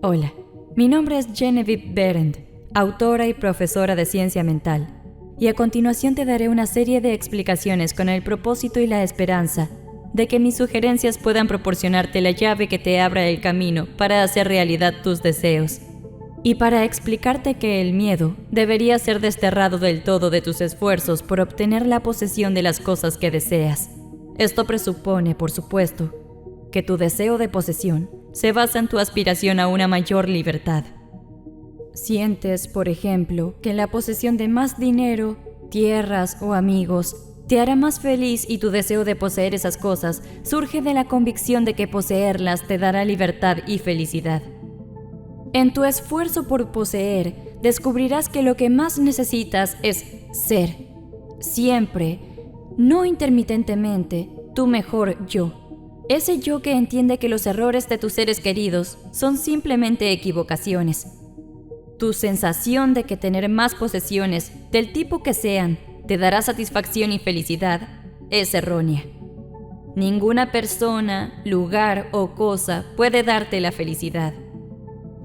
Hola, mi nombre es Genevieve Behrend, autora y profesora de ciencia mental, y a continuación te daré una serie de explicaciones con el propósito y la esperanza de que mis sugerencias puedan proporcionarte la llave que te abra el camino para hacer realidad tus deseos, y para explicarte que el miedo debería ser desterrado del todo de tus esfuerzos por obtener la posesión de las cosas que deseas. Esto presupone, por supuesto, que tu deseo de posesión se basa en tu aspiración a una mayor libertad. Sientes, por ejemplo, que la posesión de más dinero, tierras o amigos te hará más feliz y tu deseo de poseer esas cosas surge de la convicción de que poseerlas te dará libertad y felicidad. En tu esfuerzo por poseer, descubrirás que lo que más necesitas es ser, siempre, no intermitentemente, tu mejor yo. Ese yo que entiende que los errores de tus seres queridos son simplemente equivocaciones. Tu sensación de que tener más posesiones, del tipo que sean, te dará satisfacción y felicidad, es errónea. Ninguna persona, lugar o cosa puede darte la felicidad.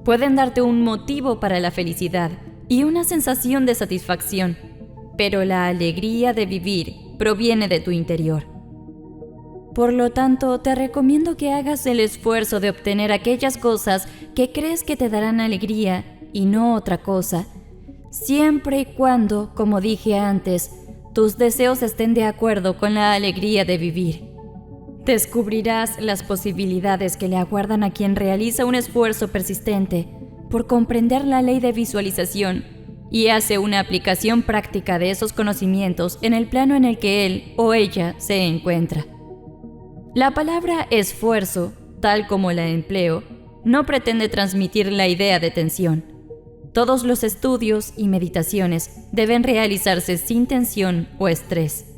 Pueden darte un motivo para la felicidad y una sensación de satisfacción, pero la alegría de vivir proviene de tu interior. Por lo tanto, te recomiendo que hagas el esfuerzo de obtener aquellas cosas que crees que te darán alegría y no otra cosa, siempre y cuando, como dije antes, tus deseos estén de acuerdo con la alegría de vivir. Descubrirás las posibilidades que le aguardan a quien realiza un esfuerzo persistente por comprender la ley de visualización y hace una aplicación práctica de esos conocimientos en el plano en el que él o ella se encuentra. La palabra esfuerzo, tal como la empleo, no pretende transmitir la idea de tensión. Todos los estudios y meditaciones deben realizarse sin tensión o estrés.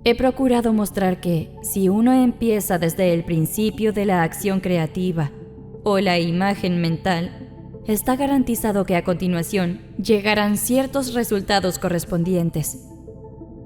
He procurado mostrar que, si uno empieza desde el principio de la acción creativa o la imagen mental, está garantizado que a continuación llegarán ciertos resultados correspondientes.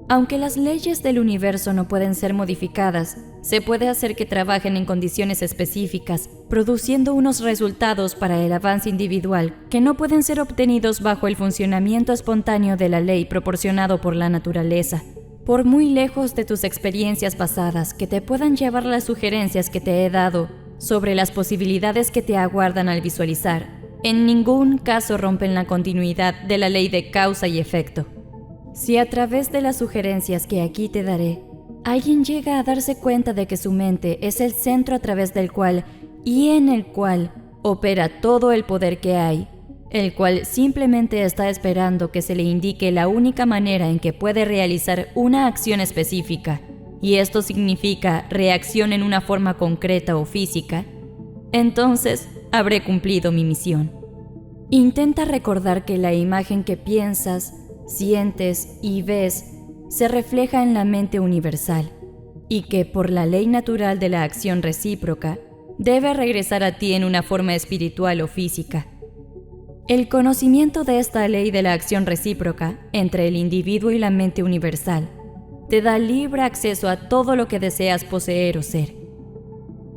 Aunque las leyes del universo no pueden ser modificadas, se puede hacer que trabajen en condiciones específicas, produciendo unos resultados para el avance individual que no pueden ser obtenidos bajo el funcionamiento espontáneo de la ley proporcionado por la naturaleza. Por muy lejos de tus experiencias pasadas que te puedan llevar las sugerencias que te he dado sobre las posibilidades que te aguardan al visualizar, en ningún caso rompen la continuidad de la ley de causa y efecto. Si a través de las sugerencias que aquí te daré, alguien llega a darse cuenta de que su mente es el centro a través del cual y en el cual opera todo el poder que hay, el cual simplemente está esperando que se le indique la única manera en que puede realizar una acción específica, y esto significa reacción en una forma concreta o física, entonces habré cumplido mi misión. Intenta recordar que la imagen que piensas, sientes y ves se refleja en la mente universal y que por la ley natural de la acción recíproca debe regresar a ti en una forma espiritual o física. El conocimiento de esta ley de la acción recíproca entre el individuo y la mente universal te da libre acceso a todo lo que deseas poseer o ser.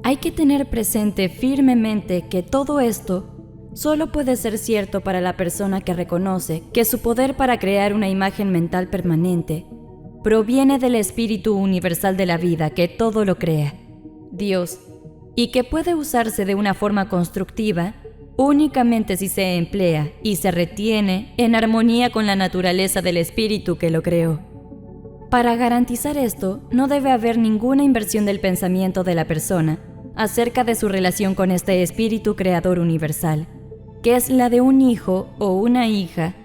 Hay que tener presente firmemente que todo esto solo puede ser cierto para la persona que reconoce que su poder para crear una imagen mental permanente proviene del espíritu universal de la vida que todo lo crea, Dios, y que puede usarse de una forma constructiva únicamente si se emplea y se retiene en armonía con la naturaleza del espíritu que lo creó. Para garantizar esto, no debe haber ninguna inversión del pensamiento de la persona acerca de su relación con este espíritu creador universal, que es la de un hijo o una hija,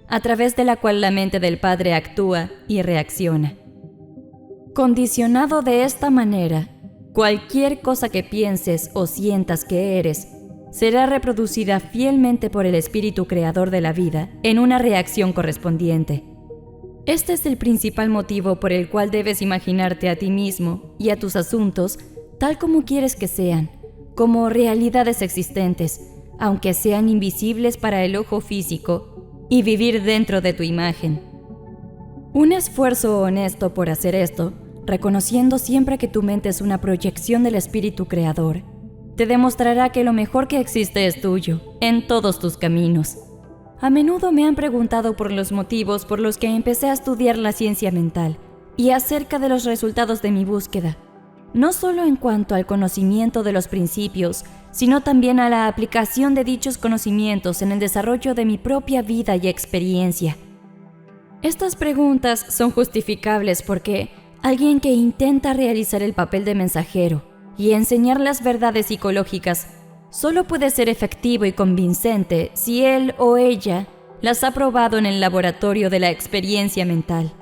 a través de la cual la mente del padre actúa y reacciona. Condicionado de esta manera, cualquier cosa que pienses o sientas que eres, será reproducida fielmente por el espíritu creador de la vida en una reacción correspondiente. Este es el principal motivo por el cual debes imaginarte a ti mismo y a tus asuntos tal como quieres que sean, como realidades existentes, aunque sean invisibles para el ojo físico, y vivir dentro de tu imagen. Un esfuerzo honesto por hacer esto, reconociendo siempre que tu mente es una proyección del espíritu creador, te demostrará que lo mejor que existe es tuyo, en todos tus caminos. A menudo me han preguntado por los motivos por los que empecé a estudiar la ciencia mental y acerca de los resultados de mi búsqueda, no solo en cuanto al conocimiento de los principios, sino también a la aplicación de dichos conocimientos en el desarrollo de mi propia vida y experiencia. Estas preguntas son justificables porque alguien que intenta realizar el papel de mensajero y enseñar las verdades psicológicas solo puede ser efectivo y convincente si él o ella las ha probado en el laboratorio de la experiencia mental.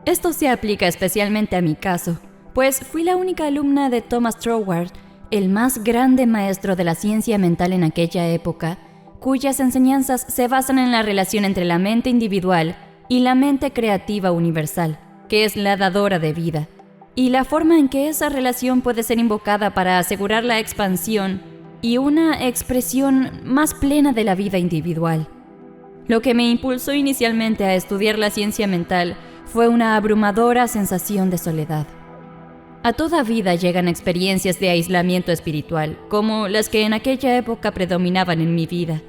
Esto se aplica especialmente a mi caso, pues fui la única alumna de Thomas Troward, el más grande maestro de la ciencia mental en aquella época, cuyas enseñanzas se basan en la relación entre la mente individual y la mente creativa universal, que es la dadora de vida, y la forma en que esa relación puede ser invocada para asegurar la expansión y una expresión más plena de la vida individual. Lo que me impulsó inicialmente a estudiar la ciencia mental fue una abrumadora sensación de soledad. A toda vida llegan experiencias de aislamiento espiritual, como las que en aquella época predominaban en mi vida.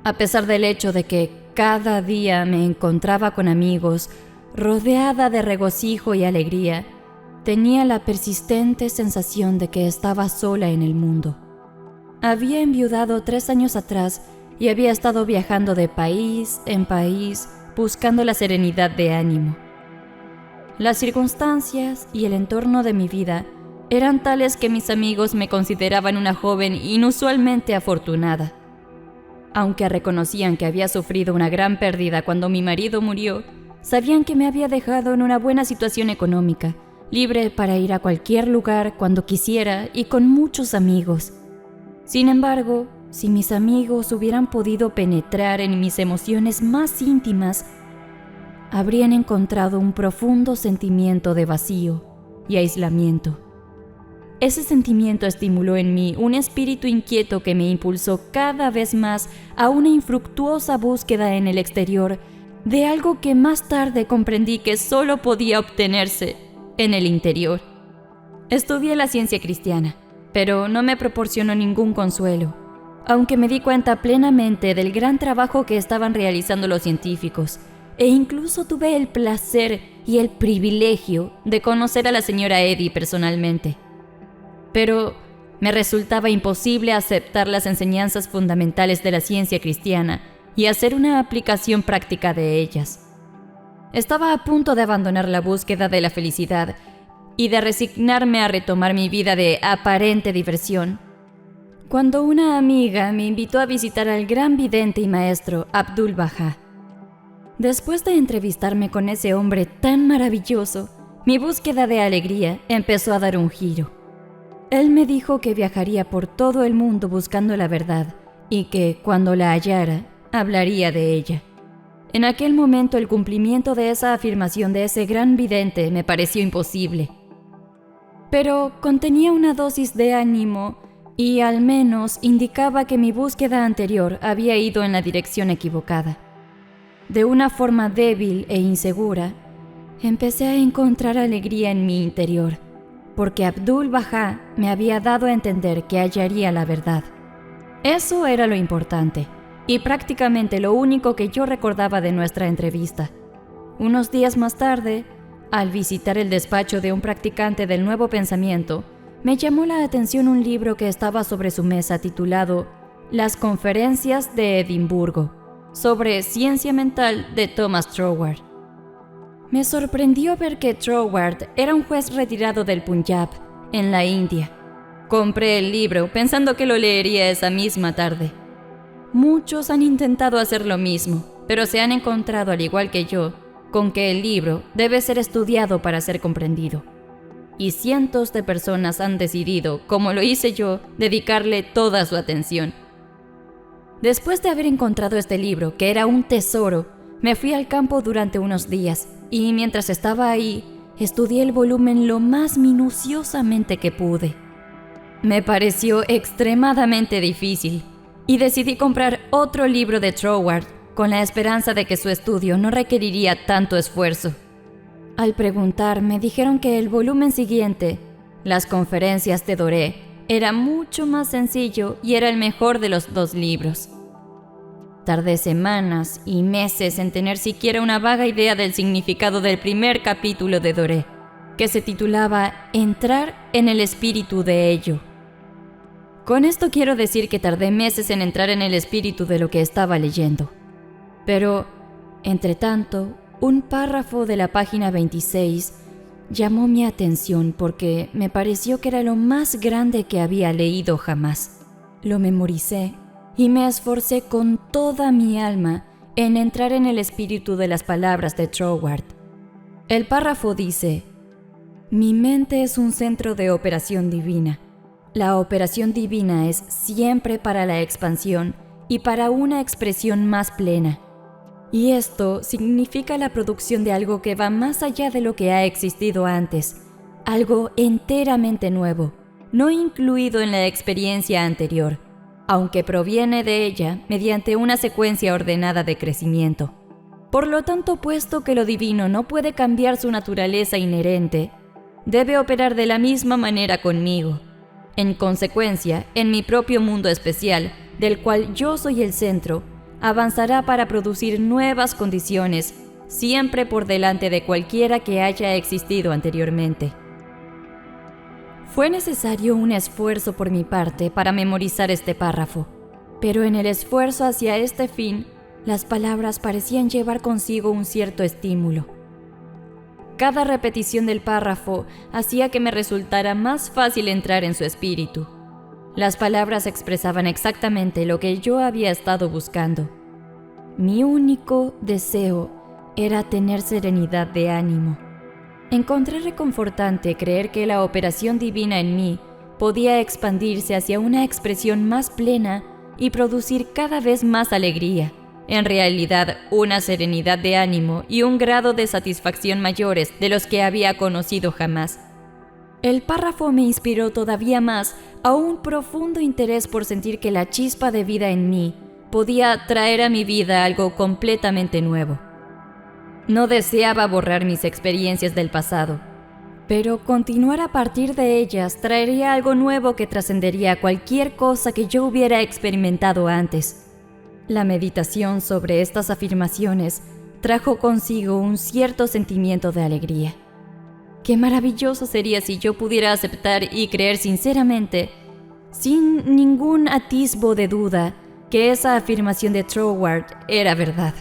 A pesar del hecho de que cada día me encontraba con amigos, rodeada de regocijo y alegría, tenía la persistente sensación de que estaba sola en el mundo. Había enviudado 3 años atrás y había estado viajando de país en país buscando la serenidad de ánimo. Las circunstancias y el entorno de mi vida eran tales que mis amigos me consideraban una joven inusualmente afortunada. Aunque reconocían que había sufrido una gran pérdida cuando mi marido murió, sabían que me había dejado en una buena situación económica, libre para ir a cualquier lugar cuando quisiera y con muchos amigos. Sin embargo, si mis amigos hubieran podido penetrar en mis emociones más íntimas, habrían encontrado un profundo sentimiento de vacío y aislamiento. Ese sentimiento estimuló en mí un espíritu inquieto que me impulsó cada vez más a una infructuosa búsqueda en el exterior de algo que más tarde comprendí que solo podía obtenerse en el interior. Estudié la ciencia cristiana, pero no me proporcionó ningún consuelo, aunque me di cuenta plenamente del gran trabajo que estaban realizando los científicos, e incluso tuve el placer y el privilegio de conocer a la señora Eddy personalmente. Pero me resultaba imposible aceptar las enseñanzas fundamentales de la ciencia cristiana y hacer una aplicación práctica de ellas. Estaba a punto de abandonar la búsqueda de la felicidad y de resignarme a retomar mi vida de aparente diversión, cuando una amiga me invitó a visitar al gran vidente y maestro Abdu'l-Bahá. Después de entrevistarme con ese hombre tan maravilloso, mi búsqueda de alegría empezó a dar un giro. Él me dijo que viajaría por todo el mundo buscando la verdad y que, cuando la hallara, hablaría de ella. En aquel momento, el cumplimiento de esa afirmación de ese gran vidente me pareció imposible. Pero contenía una dosis de ánimo y al menos indicaba que mi búsqueda anterior había ido en la dirección equivocada. De una forma débil e insegura, empecé a encontrar alegría en mi interior, porque Abdu'l-Bahá me había dado a entender que hallaría la verdad. Eso era lo importante, y prácticamente lo único que yo recordaba de nuestra entrevista. Unos días más tarde, al visitar el despacho de un practicante del Nuevo Pensamiento, me llamó la atención un libro que estaba sobre su mesa titulado Las Conferencias de Edimburgo, sobre ciencia mental de Thomas Troward. Me sorprendió ver que Troward era un juez retirado del Punjab, en la India. Compré el libro pensando que lo leería esa misma tarde. Muchos han intentado hacer lo mismo, pero se han encontrado, al igual que yo, con que el libro debe ser estudiado para ser comprendido. Y cientos de personas han decidido, como lo hice yo, dedicarle toda su atención. Después de haber encontrado este libro, que era un tesoro, me fui al campo durante unos días y mientras estaba ahí, estudié el volumen lo más minuciosamente que pude. Me pareció extremadamente difícil y decidí comprar otro libro de Troward con la esperanza de que su estudio no requeriría tanto esfuerzo. Al preguntar, me dijeron que el volumen siguiente, Las Conferencias de Doré, era mucho más sencillo y era el mejor de los dos libros. Tardé semanas y meses en tener siquiera una vaga idea del significado del primer capítulo de Doré, que se titulaba Entrar en el espíritu de ello. Con esto quiero decir que tardé meses en entrar en el espíritu de lo que estaba leyendo. Pero, entre tanto, un párrafo de la página 26 llamó mi atención porque me pareció que era lo más grande que había leído jamás. Lo memoricé y me esforcé con toda mi alma en entrar en el espíritu de las palabras de Troward. El párrafo dice: mi mente es un centro de operación divina. La operación divina es siempre para la expansión y para una expresión más plena. Y esto significa la producción de algo que va más allá de lo que ha existido antes, algo enteramente nuevo, no incluido en la experiencia anterior, aunque proviene de ella mediante una secuencia ordenada de crecimiento. Por lo tanto, puesto que lo divino no puede cambiar su naturaleza inherente, debe operar de la misma manera conmigo. En consecuencia, en mi propio mundo especial, del cual yo soy el centro, avanzará para producir nuevas condiciones, siempre por delante de cualquiera que haya existido anteriormente. Fue necesario un esfuerzo por mi parte para memorizar este párrafo, pero en el esfuerzo hacia este fin, las palabras parecían llevar consigo un cierto estímulo. Cada repetición del párrafo hacía que me resultara más fácil entrar en su espíritu. Las palabras expresaban exactamente lo que yo había estado buscando. Mi único deseo era tener serenidad de ánimo. Encontré reconfortante creer que la operación divina en mí podía expandirse hacia una expresión más plena y producir cada vez más alegría. En realidad, una serenidad de ánimo y un grado de satisfacción mayores de los que había conocido jamás. El párrafo me inspiró todavía más a un profundo interés por sentir que la chispa de vida en mí podía traer a mi vida algo completamente nuevo. No deseaba borrar mis experiencias del pasado, pero continuar a partir de ellas traería algo nuevo que trascendería cualquier cosa que yo hubiera experimentado antes. La meditación sobre estas afirmaciones trajo consigo un cierto sentimiento de alegría. Qué maravilloso sería si yo pudiera aceptar y creer sinceramente, sin ningún atisbo de duda, que esa afirmación de Troward era verdad.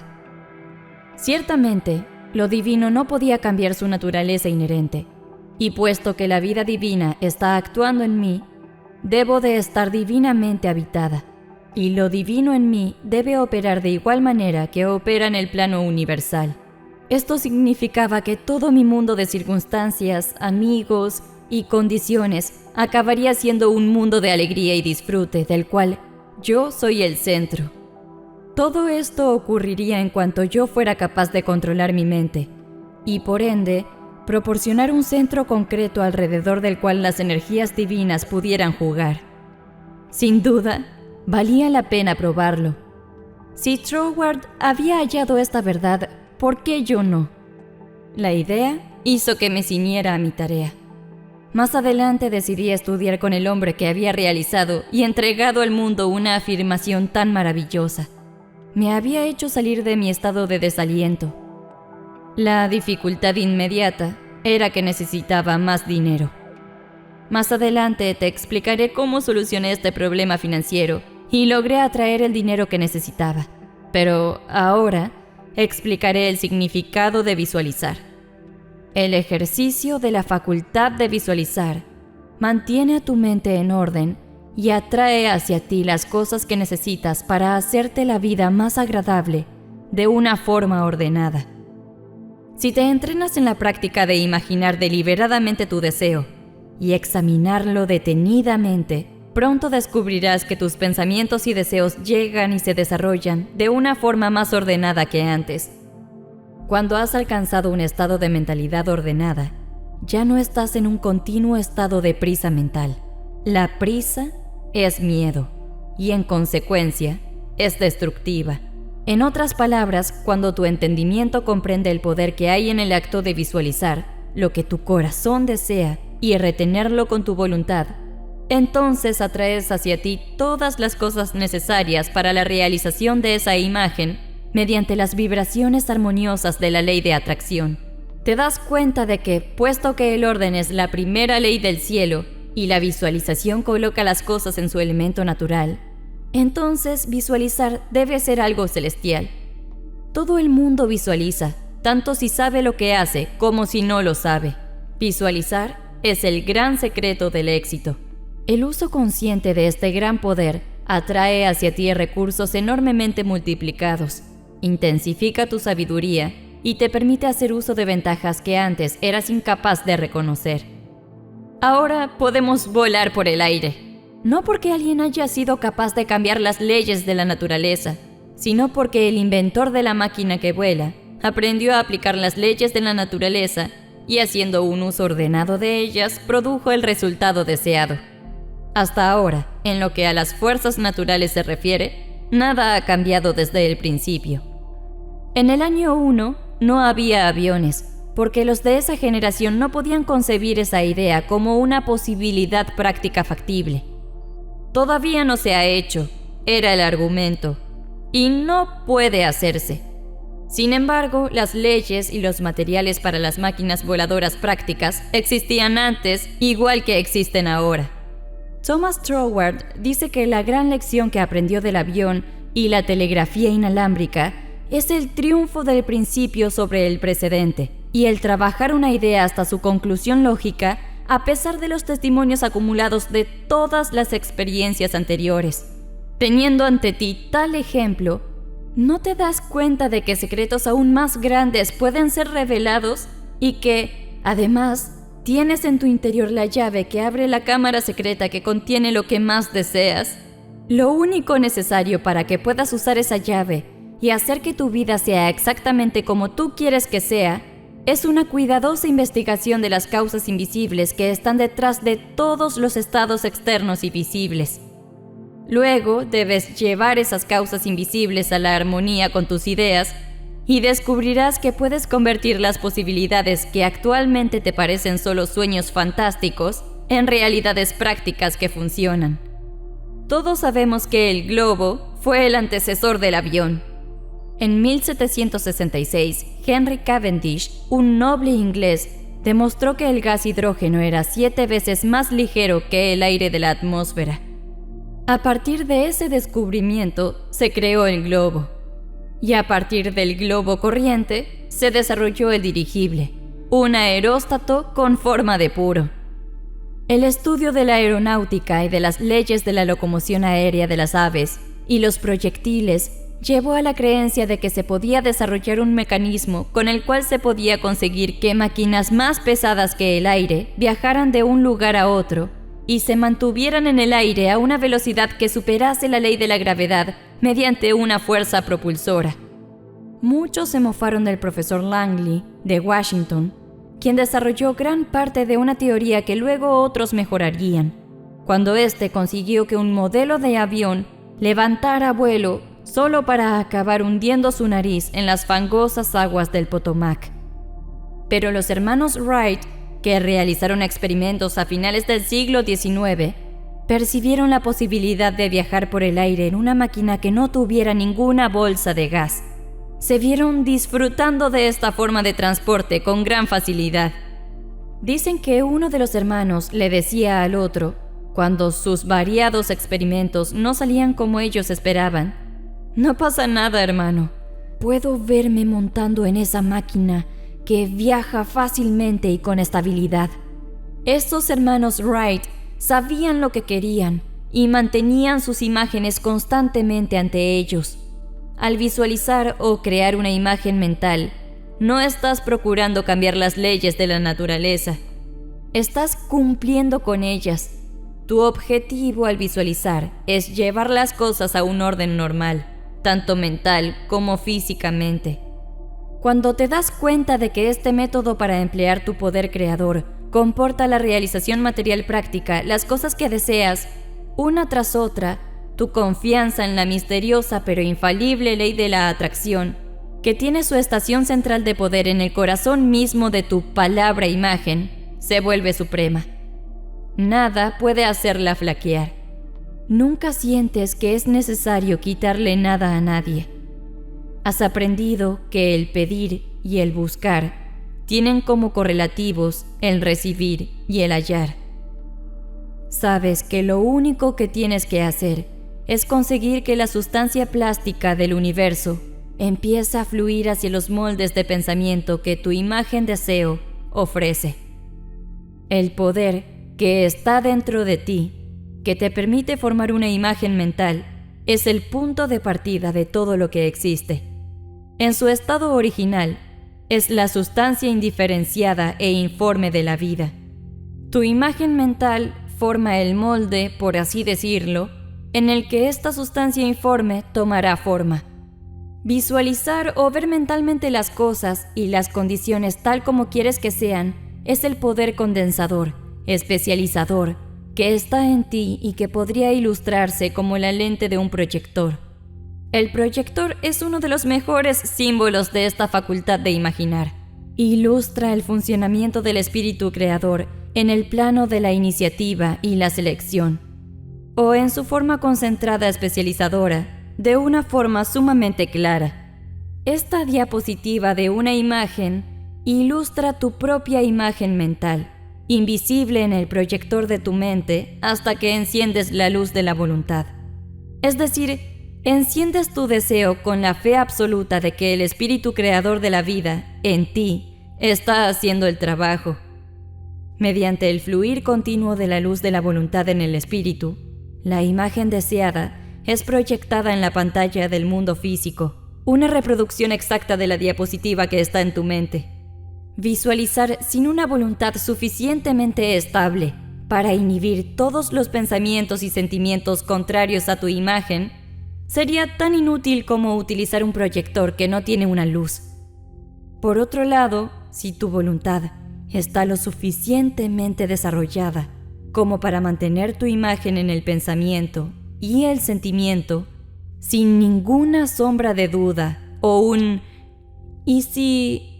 Ciertamente, lo divino no podía cambiar su naturaleza inherente, y puesto que la vida divina está actuando en mí, debo de estar divinamente habitada. Y lo divino en mí debe operar de igual manera que opera en el plano universal. Esto significaba que todo mi mundo de circunstancias, amigos y condiciones acabaría siendo un mundo de alegría y disfrute del cual yo soy el centro. Todo esto ocurriría en cuanto yo fuera capaz de controlar mi mente y, por ende, proporcionar un centro concreto alrededor del cual las energías divinas pudieran jugar. Sin duda, valía la pena probarlo. Si Troward había hallado esta verdad, ¿por qué yo no? La idea hizo que me ciñera a mi tarea. Más adelante decidí estudiar con el hombre que había realizado y entregado al mundo una afirmación tan maravillosa. Me había hecho salir de mi estado de desaliento. La dificultad inmediata era que necesitaba más dinero. Más adelante te explicaré cómo solucioné este problema financiero y logré atraer el dinero que necesitaba. Pero ahora explicaré el significado de visualizar. El ejercicio de la facultad de visualizar mantiene a tu mente en orden y atrae hacia ti las cosas que necesitas para hacerte la vida más agradable de una forma ordenada. Si te entrenas en la práctica de imaginar deliberadamente tu deseo y examinarlo detenidamente, pronto descubrirás que tus pensamientos y deseos llegan y se desarrollan de una forma más ordenada que antes. Cuando has alcanzado un estado de mentalidad ordenada, ya no estás en un continuo estado de prisa mental. La prisa es miedo y, en consecuencia, es destructiva. En otras palabras, cuando tu entendimiento comprende el poder que hay en el acto de visualizar lo que tu corazón desea y retenerlo con tu voluntad, Entonces atraes hacia ti todas las cosas necesarias para la realización de esa imagen mediante las vibraciones armoniosas de la ley de atracción. Te das cuenta de que, puesto que el orden es la primera ley del cielo y la visualización coloca las cosas en su elemento natural, entonces visualizar debe ser algo celestial. Todo el mundo visualiza, tanto si sabe lo que hace como si no lo sabe. Visualizar es el gran secreto del éxito. El uso consciente de este gran poder atrae hacia ti recursos enormemente multiplicados, intensifica tu sabiduría y te permite hacer uso de ventajas que antes eras incapaz de reconocer. Ahora podemos volar por el aire, no porque alguien haya sido capaz de cambiar las leyes de la naturaleza, sino porque el inventor de la máquina que vuela aprendió a aplicar las leyes de la naturaleza y, haciendo un uso ordenado de ellas, produjo el resultado deseado. Hasta ahora, en lo que a las fuerzas naturales se refiere, nada ha cambiado desde el principio. En el año 1 no había aviones, porque los de esa generación no podían concebir esa idea como una posibilidad práctica factible. Todavía no se ha hecho, era el argumento, y no puede hacerse. Sin embargo, las leyes y los materiales para las máquinas voladoras prácticas existían antes, igual que existen ahora. Thomas Troward dice que la gran lección que aprendió del avión y la telegrafía inalámbrica es el triunfo del principio sobre el precedente y el trabajar una idea hasta su conclusión lógica a pesar de los testimonios acumulados de todas las experiencias anteriores. Teniendo ante ti tal ejemplo, ¿no te das cuenta de que secretos aún más grandes pueden ser revelados y que, además, tienes en tu interior la llave que abre la cámara secreta que contiene lo que más deseas? Lo único necesario para que puedas usar esa llave y hacer que tu vida sea exactamente como tú quieres que sea, es una cuidadosa investigación de las causas invisibles que están detrás de todos los estados externos y visibles. Luego debes llevar esas causas invisibles a la armonía con tus ideas y descubrirás que puedes convertir las posibilidades que actualmente te parecen solo sueños fantásticos en realidades prácticas que funcionan. Todos sabemos que el globo fue el antecesor del avión. En 1766, Henry Cavendish, un noble inglés, demostró que el gas hidrógeno era 7 veces más ligero que el aire de la atmósfera. A partir de ese descubrimiento, se creó el globo. Y a partir del globo corriente, se desarrolló el dirigible, un aeróstato con forma de puro. El estudio de la aeronáutica y de las leyes de la locomoción aérea de las aves y los proyectiles llevó a la creencia de que se podía desarrollar un mecanismo con el cual se podía conseguir que máquinas más pesadas que el aire viajaran de un lugar a otro y se mantuvieran en el aire a una velocidad que superase la ley de la gravedad mediante una fuerza propulsora. Muchos se mofaron del profesor Langley, de Washington, quien desarrolló gran parte de una teoría que luego otros mejorarían, cuando éste consiguió que un modelo de avión levantara vuelo solo para acabar hundiendo su nariz en las fangosas aguas del Potomac. Pero los hermanos Wright, que realizaron experimentos a finales del siglo XIX, percibieron la posibilidad de viajar por el aire en una máquina que no tuviera ninguna bolsa de gas. Se vieron disfrutando de esta forma de transporte con gran facilidad. Dicen que uno de los hermanos le decía al otro, cuando sus variados experimentos no salían como ellos esperaban: «No pasa nada, hermano. Puedo verme montando en esa máquina que viaja fácilmente y con estabilidad». Estos hermanos Wright sabían lo que querían y mantenían sus imágenes constantemente ante ellos. Al visualizar o crear una imagen mental, no estás procurando cambiar las leyes de la naturaleza. Estás cumpliendo con ellas. Tu objetivo al visualizar es llevar las cosas a un orden normal, tanto mental como físicamente. Cuando te das cuenta de que este método para emplear tu poder creador comporta la realización material práctica, las cosas que deseas, una tras otra, tu confianza en la misteriosa pero infalible ley de la atracción, que tiene su estación central de poder en el corazón mismo de tu palabra-imagen, se vuelve suprema. Nada puede hacerla flaquear. Nunca sientes que es necesario quitarle nada a nadie. Has aprendido que el pedir y el buscar tienen como correlativos el recibir y el hallar. Sabes que lo único que tienes que hacer es conseguir que la sustancia plástica del universo empiece a fluir hacia los moldes de pensamiento que tu imagen deseo ofrece. El poder que está dentro de ti, que te permite formar una imagen mental, es el punto de partida de todo lo que existe. En su estado original, es la sustancia indiferenciada e informe de la vida. Tu imagen mental forma el molde, por así decirlo, en el que esta sustancia informe tomará forma. Visualizar o ver mentalmente las cosas y las condiciones tal como quieres que sean es el poder condensador, especializador, que está en ti y que podría ilustrarse como la lente de un proyector. El proyector es uno de los mejores símbolos de esta facultad de imaginar. Ilustra el funcionamiento del espíritu creador en el plano de la iniciativa y la selección, o en su forma concentrada especializadora, de una forma sumamente clara. Esta diapositiva de una imagen ilustra tu propia imagen mental, invisible en el proyector de tu mente hasta que enciendes la luz de la voluntad. Es decir, enciendes tu deseo con la fe absoluta de que el espíritu creador de la vida, en ti, está haciendo el trabajo. Mediante el fluir continuo de la luz de la voluntad en el espíritu, la imagen deseada es proyectada en la pantalla del mundo físico, una reproducción exacta de la diapositiva que está en tu mente. Visualizar sin una voluntad suficientemente estable para inhibir todos los pensamientos y sentimientos contrarios a tu imagen sería tan inútil como utilizar un proyector que no tiene una luz. Por otro lado, si tu voluntad está lo suficientemente desarrollada como para mantener tu imagen en el pensamiento y el sentimiento, sin ninguna sombra de duda o un ¿y si...?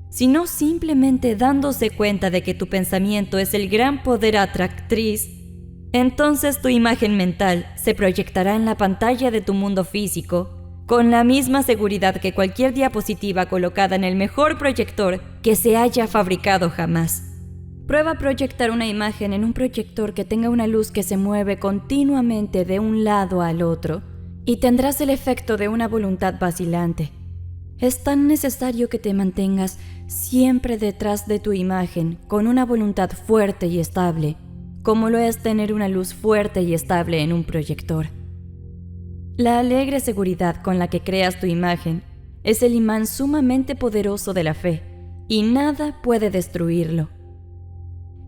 Sino simplemente dándose cuenta de que tu pensamiento es el gran poder atractriz, entonces tu imagen mental se proyectará en la pantalla de tu mundo físico con la misma seguridad que cualquier diapositiva colocada en el mejor proyector que se haya fabricado jamás. Prueba a proyectar una imagen en un proyector que tenga una luz que se mueve continuamente de un lado al otro y tendrás el efecto de una voluntad vacilante. Es tan necesario que te mantengas siempre detrás de tu imagen con una voluntad fuerte y estable, como lo es tener una luz fuerte y estable en un proyector. La alegre seguridad con la que creas tu imagen es el imán sumamente poderoso de la fe, y nada puede destruirlo.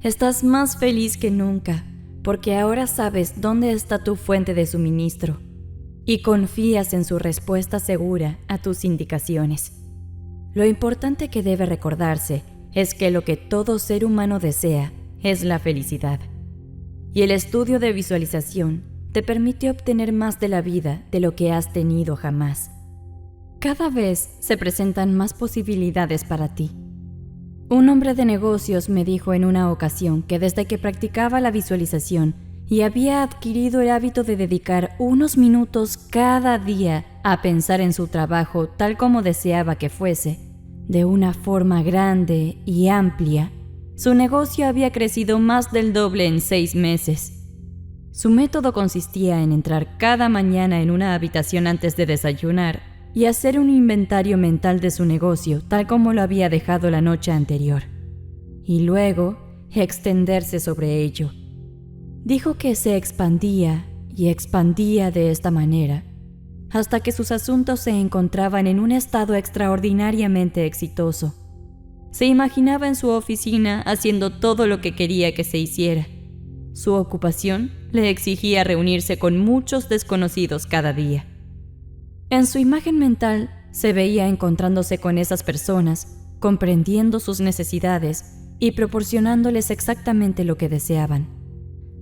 Estás más feliz que nunca, porque ahora sabes dónde está tu fuente de suministro, y confías en su respuesta segura a tus indicaciones. Lo importante que debe recordarse es que lo que todo ser humano desea es la felicidad. Y el estudio de visualización te permite obtener más de la vida de lo que has tenido jamás. Cada vez se presentan más posibilidades para ti. Un hombre de negocios me dijo en una ocasión que desde que practicaba la visualización y había adquirido el hábito de dedicar unos minutos cada día a pensar en su trabajo tal como deseaba que fuese, de una forma grande y amplia, su negocio había crecido más del doble en 6 meses. Su método consistía en entrar cada mañana en una habitación antes de desayunar y hacer un inventario mental de su negocio tal como lo había dejado la noche anterior, y luego extenderse sobre ello. Dijo que se expandía y expandía de esta manera, hasta que sus asuntos se encontraban en un estado extraordinariamente exitoso. Se imaginaba en su oficina haciendo todo lo que quería que se hiciera. Su ocupación le exigía reunirse con muchos desconocidos cada día. En su imagen mental se veía encontrándose con esas personas, comprendiendo sus necesidades y proporcionándoles exactamente lo que deseaban.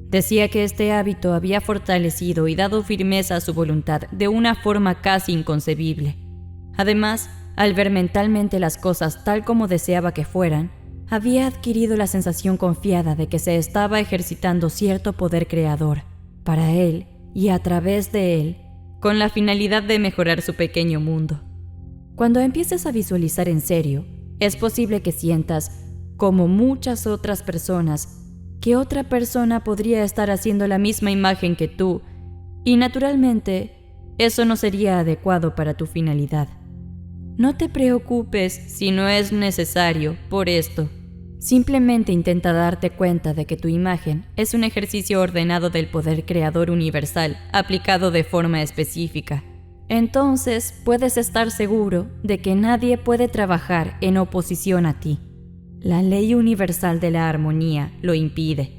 Decía que este hábito había fortalecido y dado firmeza a su voluntad de una forma casi inconcebible. Además, al ver mentalmente las cosas tal como deseaba que fueran, había adquirido la sensación confiada de que se estaba ejercitando cierto poder creador, para él y a través de él, con la finalidad de mejorar su pequeño mundo. Cuando empieces a visualizar en serio, es posible que sientas, como muchas otras personas, que otra persona podría estar haciendo la misma imagen que tú, y naturalmente, eso no sería adecuado para tu finalidad. No te preocupes si no es necesario por esto. Simplemente intenta darte cuenta de que tu imagen es un ejercicio ordenado del poder creador universal aplicado de forma específica. Entonces puedes estar seguro de que nadie puede trabajar en oposición a ti. La ley universal de la armonía lo impide.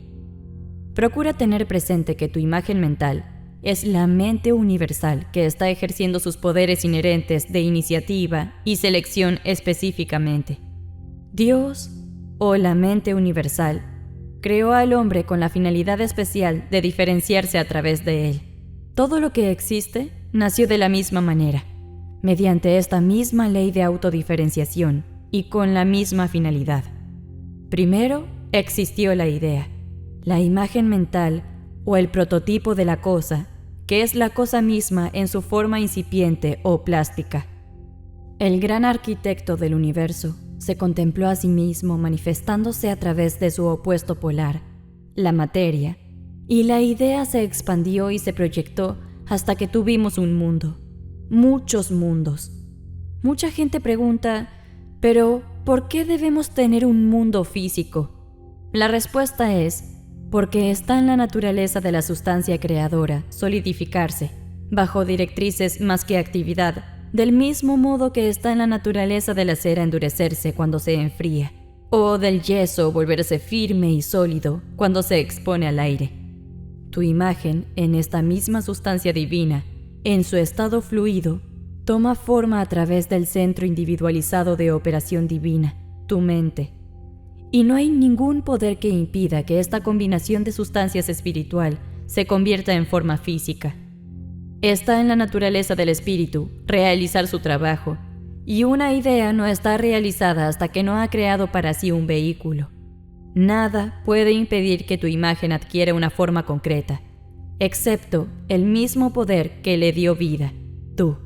Procura tener presente que tu imagen mental es la mente universal que está ejerciendo sus poderes inherentes de iniciativa y selección específicamente. Dios, o la mente universal, creó al hombre con la finalidad especial de diferenciarse a través de él. Todo lo que existe nació de la misma manera, mediante esta misma ley de autodiferenciación y con la misma finalidad. Primero existió la idea, la imagen mental o el prototipo de la cosa, que es la cosa misma en su forma incipiente o plástica. El gran arquitecto del universo se contempló a sí mismo manifestándose a través de su opuesto polar, la materia, y la idea se expandió y se proyectó hasta que tuvimos un mundo, muchos mundos. Mucha gente pregunta, ¿pero por qué debemos tener un mundo físico? La respuesta es, porque está en la naturaleza de la sustancia creadora solidificarse, bajo directrices más que actividad, del mismo modo que está en la naturaleza de la cera endurecerse cuando se enfría, o del yeso volverse firme y sólido cuando se expone al aire. Tu imagen, en esta misma sustancia divina, en su estado fluido, toma forma a través del centro individualizado de operación divina, tu mente. Y no hay ningún poder que impida que esta combinación de sustancias espiritual se convierta en forma física. Está en la naturaleza del espíritu realizar su trabajo, y una idea no está realizada hasta que no ha creado para sí un vehículo. Nada puede impedir que tu imagen adquiera una forma concreta, excepto el mismo poder que le dio vida, tú.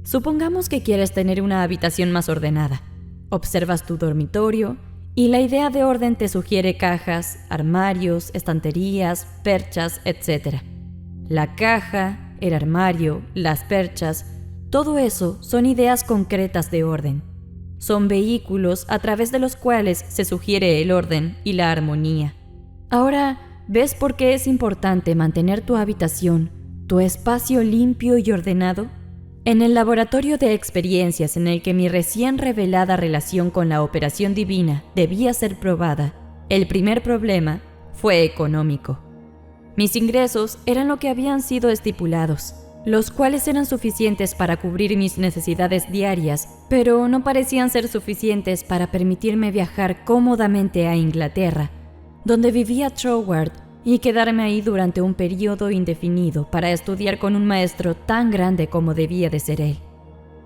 Supongamos que quieres tener una habitación más ordenada. Observas tu dormitorio y la idea de orden te sugiere cajas, armarios, estanterías, perchas, etc. La caja, el armario, las perchas, todo eso son ideas concretas de orden. Son vehículos a través de los cuales se sugiere el orden y la armonía. Ahora, ¿ves por qué es importante mantener tu habitación, tu espacio limpio y ordenado? En el laboratorio de experiencias en el que mi recién revelada relación con la operación divina debía ser probada, el primer problema fue económico. Mis ingresos eran lo que habían sido estipulados, los cuales eran suficientes para cubrir mis necesidades diarias, pero no parecían ser suficientes para permitirme viajar cómodamente a Inglaterra, donde vivía Troward, y quedarme ahí durante un periodo indefinido para estudiar con un maestro tan grande como debía de ser él.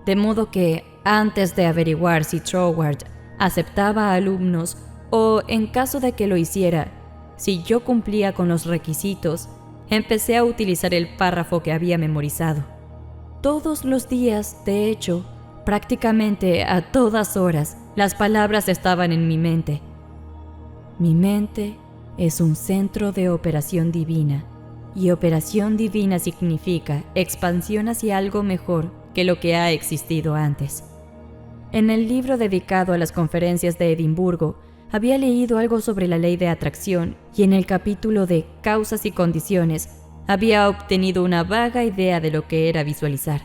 De modo que, antes de averiguar si Troward aceptaba alumnos o, en caso de que lo hiciera, si yo cumplía con los requisitos, empecé a utilizar el párrafo que había memorizado. Todos los días, de hecho, prácticamente a todas horas, las palabras estaban en mi mente. Mi mente es un centro de operación divina, y operación divina significa expansión hacia algo mejor que lo que ha existido antes. En el libro dedicado a las conferencias de Edimburgo, había leído algo sobre la ley de atracción y en el capítulo de causas y condiciones había obtenido una vaga idea de lo que era visualizar.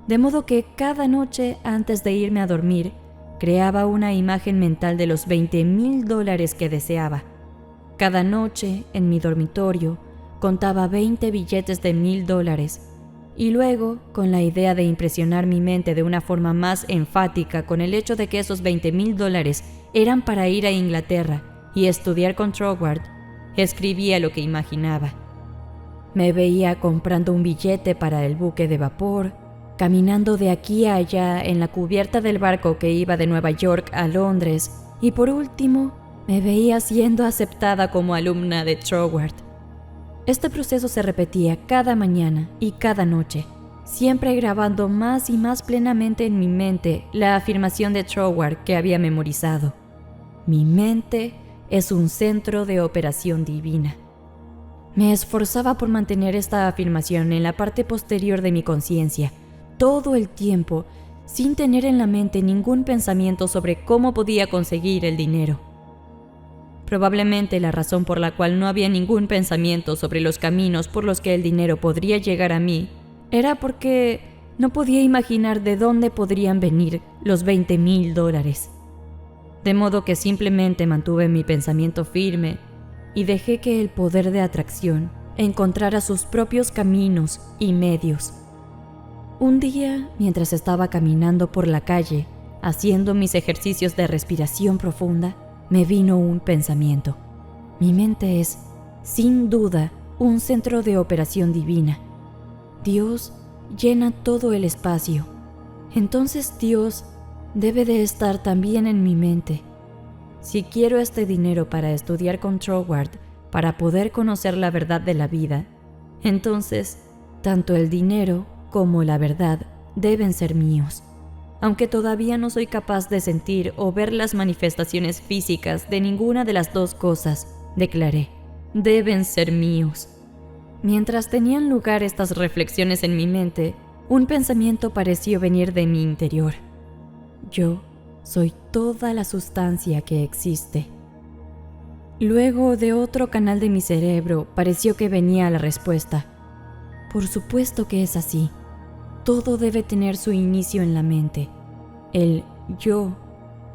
De modo que cada noche antes de irme a dormir, creaba una imagen mental de los $20,000 que deseaba. Cada noche, en mi dormitorio, contaba 20 billetes de $1,000 y luego, con la idea de impresionar mi mente de una forma más enfática con el hecho de que esos $20,000 eran para ir a Inglaterra y estudiar con Troward, escribía lo que imaginaba. Me veía comprando un billete para el buque de vapor, caminando de aquí a allá en la cubierta del barco que iba de Nueva York a Londres Y por último, me veía siendo aceptada como alumna de Troward. Este proceso se repetía cada mañana y cada noche, siempre grabando más y más plenamente en mi mente la afirmación de Troward que había memorizado. Mi mente es un centro de operación divina. Me esforzaba por mantener esta afirmación en la parte posterior de mi conciencia, todo el tiempo, sin tener en la mente ningún pensamiento sobre cómo podía conseguir el dinero. Probablemente la razón por la cual no había ningún pensamiento sobre los caminos por los que el dinero podría llegar a mí era porque no podía imaginar de dónde podrían venir los $20,000. De modo que simplemente mantuve mi pensamiento firme y dejé que el poder de atracción encontrara sus propios caminos y medios. Un día, mientras estaba caminando por la calle, haciendo mis ejercicios de respiración profunda, me vino un pensamiento. Mi mente es, sin duda, un centro de operación divina. Dios llena todo el espacio. Entonces Dios debe de estar también en mi mente. Si quiero este dinero para estudiar con Troward, para poder conocer la verdad de la vida, entonces, tanto el dinero como la verdad deben ser míos. Aunque todavía no soy capaz de sentir o ver las manifestaciones físicas de ninguna de las dos cosas, declaré, deben ser míos. Mientras tenían lugar estas reflexiones en mi mente, un pensamiento pareció venir de mi interior. Yo soy toda la sustancia que existe. Luego de otro canal de mi cerebro pareció que venía la respuesta. Por supuesto que es así. Todo debe tener su inicio en la mente. El yo,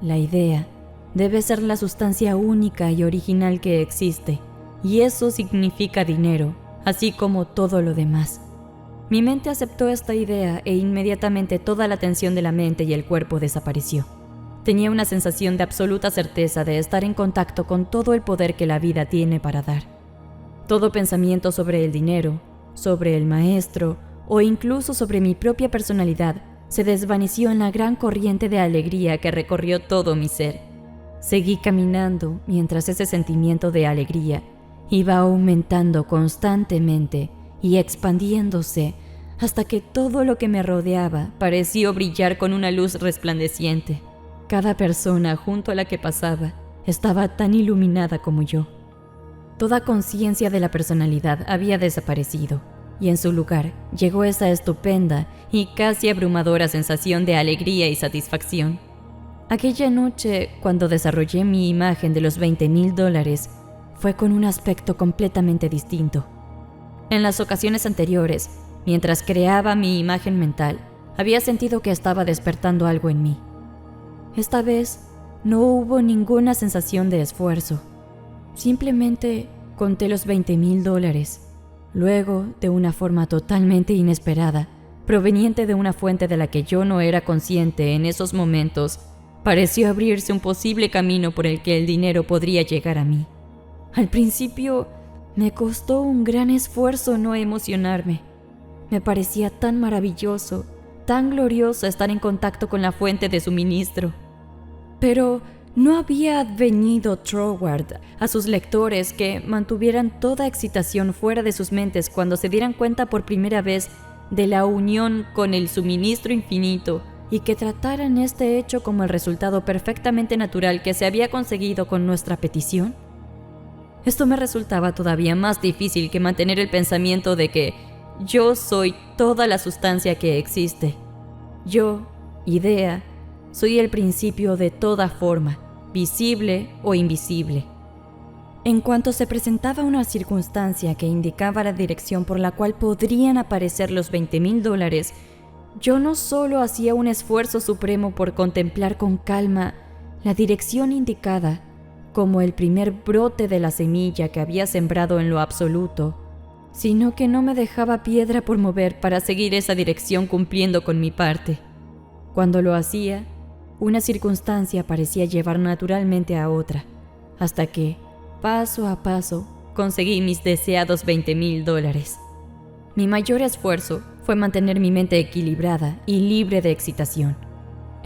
la idea, debe ser la sustancia única y original que existe, y eso significa dinero, así como todo lo demás. Mi mente aceptó esta idea e inmediatamente toda la tensión de la mente y el cuerpo desapareció. Tenía una sensación de absoluta certeza de estar en contacto con todo el poder que la vida tiene para dar. Todo pensamiento sobre el dinero, sobre el maestro o incluso sobre mi propia personalidad se desvaneció en la gran corriente de alegría que recorrió todo mi ser. Seguí caminando mientras ese sentimiento de alegría iba aumentando constantemente y expandiéndose hasta que todo lo que me rodeaba pareció brillar con una luz resplandeciente. Cada persona junto a la que pasaba estaba tan iluminada como yo. Toda conciencia de la personalidad había desaparecido, y en su lugar llegó esa estupenda y casi abrumadora sensación de alegría y satisfacción. Aquella noche, cuando desarrollé mi imagen de los $20,000, fue con un aspecto completamente distinto. En las ocasiones anteriores, mientras creaba mi imagen mental, había sentido que estaba despertando algo en mí. Esta vez no hubo ninguna sensación de esfuerzo. Simplemente conté los $20,000. Luego, de una forma totalmente inesperada, proveniente de una fuente de la que yo no era consciente en esos momentos, pareció abrirse un posible camino por el que el dinero podría llegar a mí. Al principio, me costó un gran esfuerzo no emocionarme. Me parecía tan maravilloso, tan glorioso estar en contacto con la fuente de suministro. Pero no había venido Troward a sus lectores que mantuvieran toda excitación fuera de sus mentes cuando se dieran cuenta por primera vez de la unión con el suministro infinito y que trataran este hecho como el resultado perfectamente natural que se había conseguido con nuestra petición. Esto me resultaba todavía más difícil que mantener el pensamiento de que yo soy toda la sustancia que existe. Yo, idea, soy el principio de toda forma, visible o invisible. En cuanto se presentaba una circunstancia que indicaba la dirección por la cual podrían aparecer los $20,000, yo no solo hacía un esfuerzo supremo por contemplar con calma la dirección indicada, como el primer brote de la semilla que había sembrado en lo absoluto, sino que no me dejaba piedra por mover para seguir esa dirección cumpliendo con mi parte. Cuando lo hacía, una circunstancia parecía llevar naturalmente a otra, hasta que, paso a paso, conseguí mis deseados $20,000. Mi mayor esfuerzo fue mantener mi mente equilibrada y libre de excitación.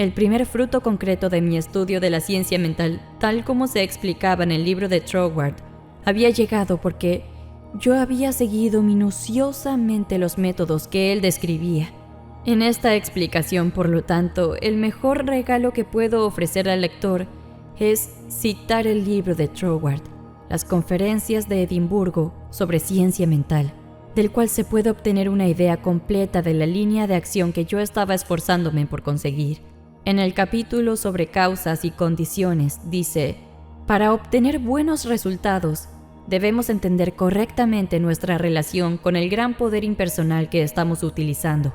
El primer fruto concreto de mi estudio de la ciencia mental, tal como se explicaba en el libro de Troward, había llegado porque yo había seguido minuciosamente los métodos que él describía. En esta explicación, por lo tanto, el mejor regalo que puedo ofrecer al lector es citar el libro de Troward, las conferencias de Edimburgo sobre ciencia mental, del cual se puede obtener una idea completa de la línea de acción que yo estaba esforzándome por conseguir. En el capítulo sobre causas y condiciones dice: para obtener buenos resultados, debemos entender correctamente nuestra relación con el gran poder impersonal que estamos utilizando.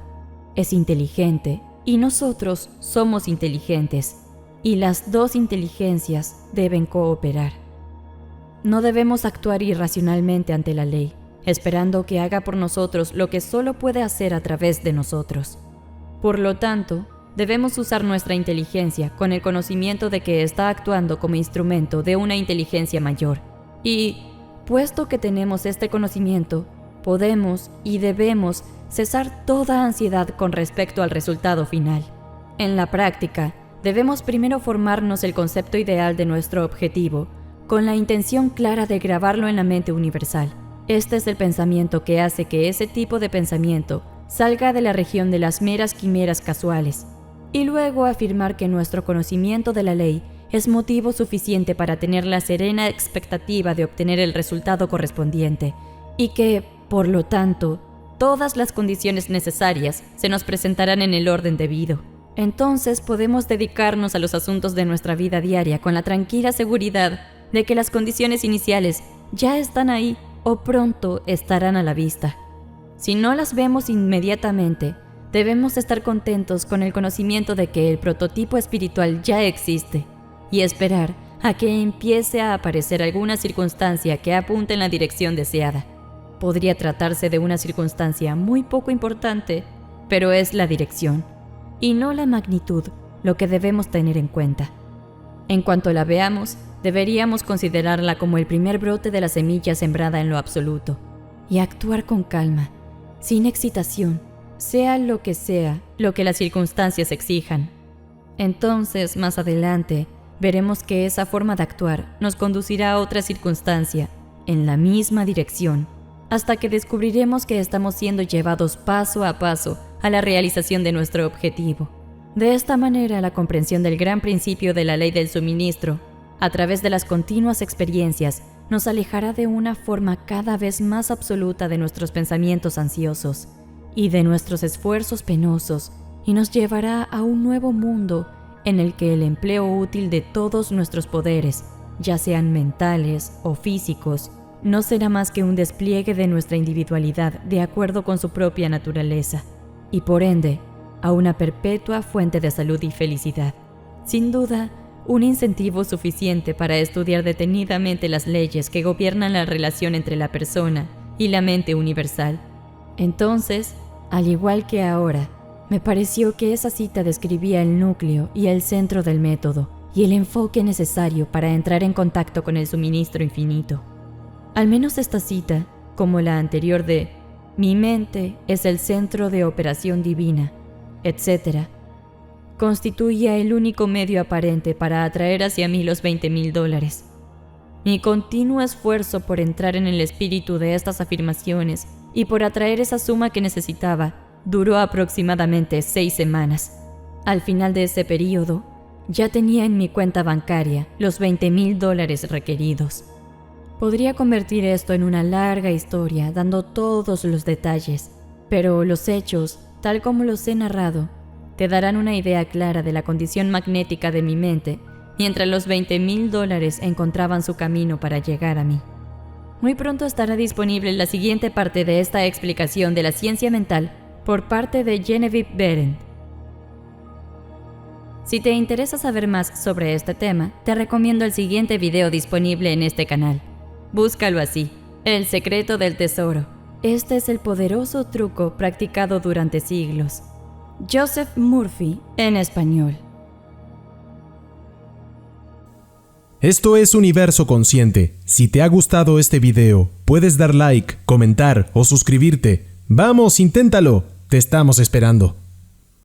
Es inteligente y nosotros somos inteligentes, y las dos inteligencias deben cooperar. No debemos actuar irracionalmente ante la ley, esperando que haga por nosotros lo que solo puede hacer a través de nosotros. Por lo tanto, debemos usar nuestra inteligencia con el conocimiento de que está actuando como instrumento de una inteligencia mayor. Y, puesto que tenemos este conocimiento, podemos y debemos cesar toda ansiedad con respecto al resultado final. En la práctica, debemos primero formarnos el concepto ideal de nuestro objetivo, con la intención clara de grabarlo en la mente universal. Este es el pensamiento que hace que ese tipo de pensamiento salga de la región de las meras quimeras casuales, y luego afirmar que nuestro conocimiento de la ley es motivo suficiente para tener la serena expectativa de obtener el resultado correspondiente, y que, por lo tanto, todas las condiciones necesarias se nos presentarán en el orden debido. Entonces podemos dedicarnos a los asuntos de nuestra vida diaria con la tranquila seguridad de que las condiciones iniciales ya están ahí o pronto estarán a la vista. Si no las vemos inmediatamente, debemos estar contentos con el conocimiento de que el prototipo espiritual ya existe y esperar a que empiece a aparecer alguna circunstancia que apunte en la dirección deseada. Podría tratarse de una circunstancia muy poco importante, pero es la dirección, y no la magnitud, lo que debemos tener en cuenta. En cuanto la veamos, deberíamos considerarla como el primer brote de la semilla sembrada en lo absoluto, y actuar con calma, sin excitación, sea lo que las circunstancias exijan. Entonces, más adelante, veremos que esa forma de actuar nos conducirá a otra circunstancia, en la misma dirección, hasta que descubriremos que estamos siendo llevados paso a paso a la realización de nuestro objetivo. De esta manera, la comprensión del gran principio de la ley del suministro, a través de las continuas experiencias, nos alejará de una forma cada vez más absoluta de nuestros pensamientos ansiosos y de nuestros esfuerzos penosos, y nos llevará a un nuevo mundo en el que el empleo útil de todos nuestros poderes, ya sean mentales o físicos, no será más que un despliegue de nuestra individualidad de acuerdo con su propia naturaleza, y por ende, a una perpetua fuente de salud y felicidad. Sin duda, un incentivo suficiente para estudiar detenidamente las leyes que gobiernan la relación entre la persona y la mente universal. Entonces, al igual que ahora, me pareció que esa cita describía el núcleo y el centro del método, y el enfoque necesario para entrar en contacto con el suministro infinito. Al menos esta cita, como la anterior de «Mi mente es el centro de operación divina», etc., constituía el único medio aparente para atraer hacia mí los $20,000. Mi continuo esfuerzo por entrar en el espíritu de estas afirmaciones y por atraer esa suma que necesitaba duró aproximadamente 6 semanas. Al final de ese período, ya tenía en mi cuenta bancaria los $20,000 requeridos. Podría convertir esto en una larga historia, dando todos los detalles, pero los hechos, tal como los he narrado, te darán una idea clara de la condición magnética de mi mente, mientras los $20,000 encontraban su camino para llegar a mí. Muy pronto estará disponible la siguiente parte de esta explicación de la ciencia mental por parte de Genevieve Behrend. Si te interesa saber más sobre este tema, te recomiendo el siguiente video disponible en este canal. Búscalo así, El secreto del tesoro. Este es el poderoso truco practicado durante siglos. Joseph Murphy, en español. Esto es Universo Consciente. Si te ha gustado este video, puedes dar like, comentar o suscribirte. ¡Vamos, inténtalo! Te estamos esperando.